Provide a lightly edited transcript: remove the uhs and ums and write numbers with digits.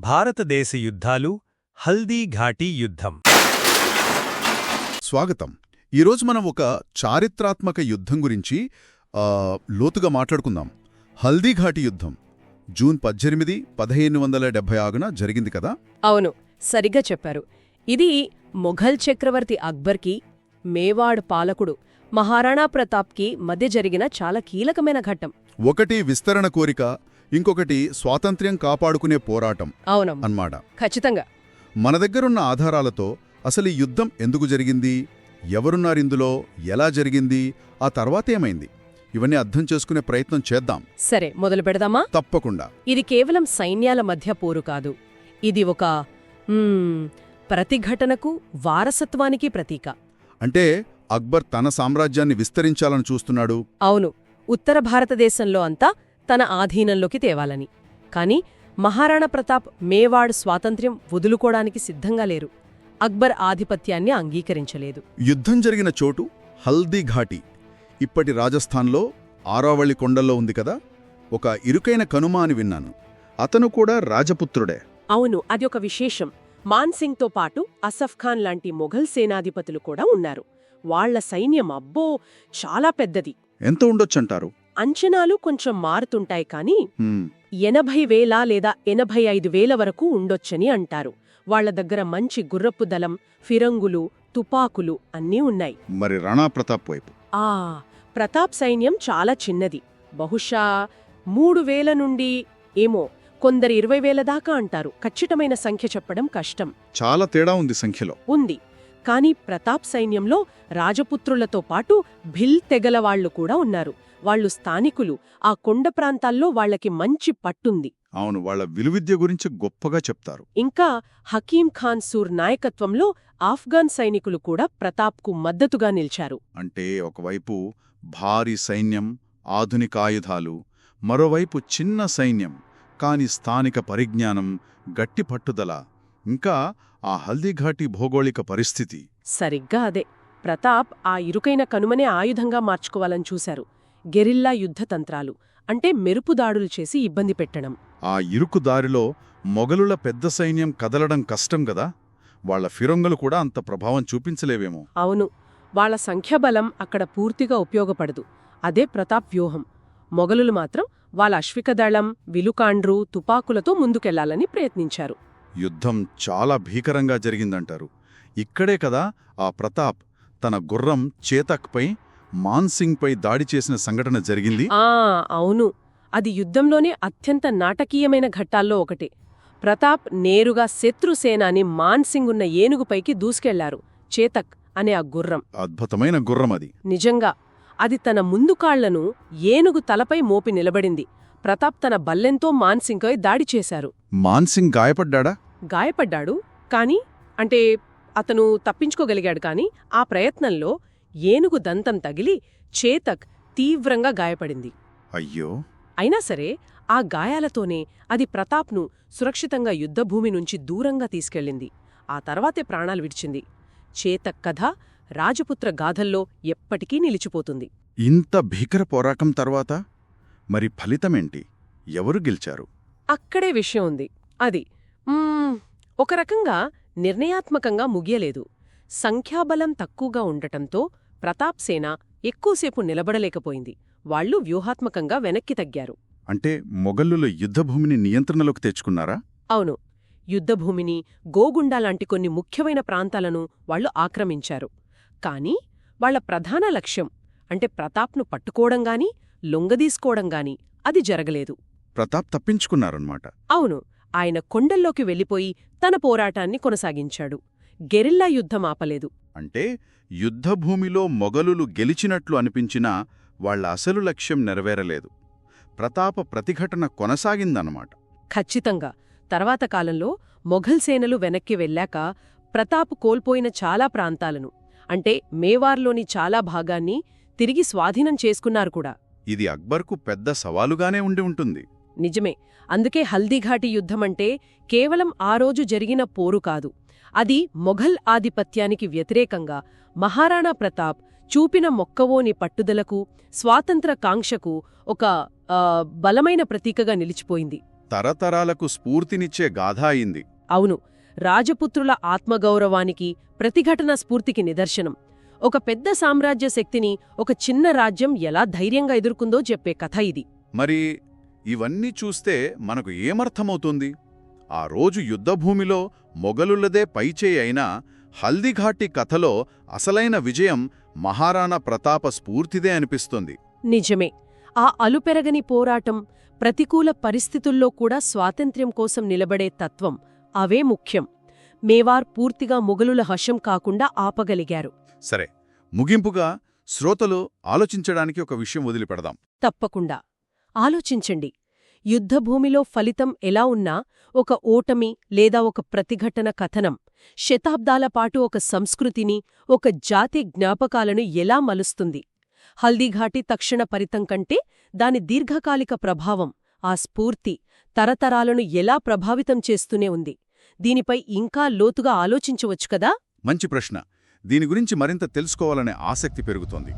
భారతదేశ యుద్ధాలు హల్దీ ఘాటీ యుద్ధం. స్వాగతం. ఈరోజు మనం ఒక చారిత్రాత్మక యుద్ధం గురించి లోతుగా మాట్లాడుకుందాం. హల్దీ ఘాటీ యుద్ధం జూన్ 18, 1576 జరిగింది కదా? అవును, సరిగ్గా చెప్పారు. ఇది మొఘల్ చక్రవర్తి అక్బర్కి, మేవాడ్ పాలకుడు మహారాణా ప్రతాప్కి మధ్య జరిగిన చాలా కీలకమైన ఘట్టం. ఒకటి విస్తరణ కోరిక, ఇంకొకటి స్వాతంత్ర్యం కాపాడుకునే పోరాటం అవునమ్మా, అన్నమాట. ఖచ్చితంగా. మన దగ్గరున్న ఆధారాలతో అసలు ఈ యుద్ధం ఎందుకు జరిగింది, ఎవరున్నారిందులో, ఎలా జరిగింది, ఆ తర్వాతేమైంది, ఇవన్నీ అర్థం చేసుకునే ప్రయత్నం చేద్దాం. సరే, మొదలు పెడదామా? తప్పకుండా. ఇది కేవలం సైన్యాల మధ్య పోరు కాదు. ఇది ఒక ప్రతిఘటనకు, వారసత్వానికి ప్రతీక. అంటే అక్బర్ తన సామ్రాజ్యాన్ని విస్తరించాలని చూస్తున్నాడు. అవును, ఉత్తర భారతదేశంలో అంతా తన ఆధీనంలోకి తేవాలని. కాని మహారాణా ప్రతాప్ మేవాడ్ స్వాతంత్ర్యం వదులుకోడానికి సిద్ధంగా లేరు. అక్బర్ ఆధిపత్యాన్ని అంగీకరించలేదు. యుద్ధం జరిగిన చోటు హల్దీ ఘాటీ, ఇప్పటి రాజస్థాన్లో ఆరావళి కొండల్లో ఉంది కదా. ఒక ఇరుకైన కనుమ అని విన్నాను. అతను కూడా రాజపుత్రుడే. అవును, అది ఒక విశేషం. మాన్సింగ్తో పాటు అసఫ్ ఖాన్ లాంటి మొఘల్ సేనాధిపతులు కూడా ఉన్నారు. వాళ్ల సైన్యం అబ్బో చాలా పెద్దది. ఎంత ఉండొచ్చంటారు? అంచనాలు కొంచెం మారుతుంటాయి, కానీ 80,000 లేదా 85,000 వరకు ఉండొచ్చని అంటారు. వాళ్ల దగ్గర మంచి గుర్రపు దళం, ఫిరంగులు, తుపాకులు అన్నీ ఉన్నాయి. మరి రాణా ప్రతాప్ వైపు? ప్రతాప్ సైన్యం చాలా చిన్నది. బహుశా 3,000 నుండి ఏమో, కొందరు 20,000 దాకా అంటారు. ఖచ్చితమైన సంఖ్య చెప్పడం కష్టం. చాలా తేడా ఉంది సంఖ్యలో. ఉంది. కాని ప్రతాప్ సైన్యంలో రాజపుత్రులతో పాటు భిల్ తెగల వాళ్లు కూడా ఉన్నారు. వాళ్లు స్థానికులు. ఆ కొండ ప్రాంతాల్లో వాళ్లకి మంచి పట్టుంది. అవును, వాళ్ల విలువిద్య గురించి గొప్పగా చెప్తారు. ఇంకా హకీం ఖాన్ సూర్ నాయకత్వంలో ఆఫ్ఘాన్ సైనికులు కూడా ప్రతాప్కు మద్దతుగా నిలిచారు. అంటే ఒకవైపు భారీ సైన్యం, ఆధునికాయుధాలు, మరోవైపు చిన్న సైన్యం, కాని స్థానిక పరిజ్ఞానం, గట్టి పట్టుదల, ఇంకా ఆ హల్దీఘాటీ భౌగోళిక పరిస్థితి. సరిగ్గా అదే. ప్రతాప్ ఆ ఇరుకైన కనుమనే ఆయుధంగా మార్చుకోవాలని చూశారు. గెరిల్లా యుద్ధతంత్రాలు అంటే మెరుపుదాడులు చేసి ఇబ్బంది పెట్టడం. ఆ ఇరుకు దారిలో మొఘలుల పెద్ద సైన్యం కదలడం కష్టం గదా. వాళ్ల ఫిరంగులు కూడా అంత ప్రభావం చూపించలేవేమో. అవును, వాళ్ల సంఖ్యాబలం అక్కడ పూర్తిగా ఉపయోగపడదు. అదే ప్రతాప్ వ్యూహం. మొఘలులు మాత్రం వాళ్ళ అశ్వికదళం, విలుకాండ్రు, తుపాకులతో ముందుకెళ్లాలని ప్రయత్నించారు. యుద్ధం చాలా భీకరంగా జరిగిందంటారు. ఇక్కడే కదా ఆ ప్రతాప్ తన గుర్రం చేతక్పై మాన్సింగ్పై దాడి చేసిన సంఘటన జరిగింది. అవును, అది యుద్ధంలోనే అత్యంత నాటకీయమైన ఘట్టాల్లో ఒకటి. ప్రతాప్ నేరుగా శత్రుసేనాని మాన్సింగ్ ఉన్న ఏనుగుపైకి దూసుకెళ్లారు. చేతక్ అనే ఆ గుర్రం అద్భుతమైన గుర్రం అది. నిజంగా. అది తన ముందు కాళ్లను ఏనుగు తలపై మోపి నిలబడింది. ప్రతాప్ తన బల్లెంతో మాన్సింగ్పై దాడి చేశారు. మాన్సింగ్ గాయపడ్డా? గాయపడ్డాడు, కాని అంటే అతను తప్పించుకోగలిగాడు. కాని ఆ ప్రయత్నంలో ఏనుగు దంతం తగిలి చేతక్ తీవ్రంగా గాయపడింది. అయ్యో. అయినా సరే ఆ గాయాలతోనే అది ప్రతాప్ను సురక్షితంగా యుద్ధభూమి నుంచి దూరంగా తీసుకెళ్ళింది. ఆ తర్వాతే ప్రాణాలు విడిచింది. చేతక్ కథ రాజపుత్ర గాథల్లో ఎప్పటికీ నిలిచిపోతుంది. ఇంత భీకర పోరాటం తర్వాత మరి ఫలితమేంటి? ఎవరు గెలిచారు? అక్కడే విషయం ఉంది. అది ఒక రకంగా నిర్ణయాత్మకంగా ముగియలేదు. సంఖ్యాబలం తక్కువగా ఉండటంతో ప్రతాప్ సేన ఎక్కువసేపు నిలబడలేకపోయింది. వాళ్లు వ్యూహాత్మకంగా వెనక్కి తగ్గారు. అంటే మొఘలులు యుద్ధభూమిని నియంత్రణలోకి తెచ్చుకున్నారా? అవును, యుద్ధభూమిని, గోగుండా లాంటి కొన్ని ముఖ్యమైన ప్రాంతాలను వాళ్లు ఆక్రమించారు. కాని వాళ్ల ప్రధాన లక్ష్యం అంటే ప్రతాప్ను పట్టుకోవడంగాని, లొంగదీసుకోవడంగాని అది జరగలేదు. ప్రతాప్ తప్పించుకున్నారన్నమాట. అవును, ఆయన కొండల్లోకి వెళ్లిపోయి తన పోరాటాన్ని కొనసాగించాడు. గెరిల్లా యుద్ధం ఆపలేదు. అంటే యుద్ధభూమిలో మొఘలులు గెలిచినట్లు అనిపించినా వాళ్ల అసలు లక్ష్యం నెరవేరలేదు. ప్రతాప ప్రతిఘటన కొనసాగిందన్నమాట. ఖచ్చితంగా. తర్వాత కాలంలో మొఘల్ సేనలు వెనక్కి వెళ్లాక ప్రతాప్ కోల్పోయిన చాలా ప్రాంతాలను, అంటే మేవార్లోని చాలా భాగాన్ని తిరిగి స్వాధీనం చేసుకున్నారు కూడా. ఇది అక్బర్కు పెద్ద సవాలుగానే ఉండి ఉంటుంది. నిజమే. అందుకే హల్దీఘాటీ యుద్ధమంటే కేవలం ఆ రోజు జరిగిన పోరు కాదు. అది మొఘల్ ఆధిపత్యానికి వ్యతిరేకంగా మహారాణా ప్రతాప్ చూపిన మొక్కవోని పట్టుదలకు, స్వాతంత్ర కాంక్షకు ఒక బలమైన ప్రతీకగా నిలిచిపోయింది. తరతరాలకు స్ఫూర్తినిచ్చే గాథ అయింది. అవును, రాజపుత్రుల ఆత్మగౌరవానికి, ప్రతిఘటన స్ఫూర్తికి నిదర్శనం. ఒక పెద్ద సామ్రాజ్య శక్తిని ఒక చిన్న రాజ్యం ఎలా ధైర్యంగా ఎదుర్కొందో చెప్పే కథ ఇది. మరి ఇవన్నీ చూస్తే మనకు ఏమర్థమవుతుంది? ఆ రోజు యుద్ధభూమిలో మొగలులదే పైచేయి అయినా హల్దీఘాటి కథలో అసలైన విజయం మహారాణా ప్రతాప స్ఫూర్తిదే అనిపిస్తుంది. నిజమే. ఆ అలుపెరగని పోరాటం, ప్రతికూల పరిస్థితుల్లో కూడా స్వాతంత్ర్యం కోసం నిలబడే తత్వం, అవే ముఖ్యం. మేవార్ పూర్తిగా మొగలుల వశం కాకుండా ఆపగలిగారు. సరే, ముగింపుగా శ్రోతలు ఆలోచించడానికి ఒక విషయం వదిలిపెడదాం. తప్పకుండా ఆలోచించండి. యుద్ధభూమిలో ఫలితం ఎలా ఉన్నా ఒక ఓటమి లేదా ఒక ప్రతిఘటన కథనం శతాబ్దాలపాటు ఒక సంస్కృతిని, ఒక జాతి జ్ఞాపకాలను ఎలా మలుస్తుంది? హల్దీఘాటి తక్షణ ఫలితం కంటే దాని దీర్ఘకాలిక ప్రభావం, ఆ స్ఫూర్తి తరతరాలను ఎలా ప్రభావితం చేస్తూనే ఉంది. దీనిపై ఇంకా లోతుగా ఆలోచించవచ్చు కదా? మంచి ప్రశ్న. దీని గురించి మరింత తెలుసుకోవాలనే ఆసక్తి పెరుగుతోంది.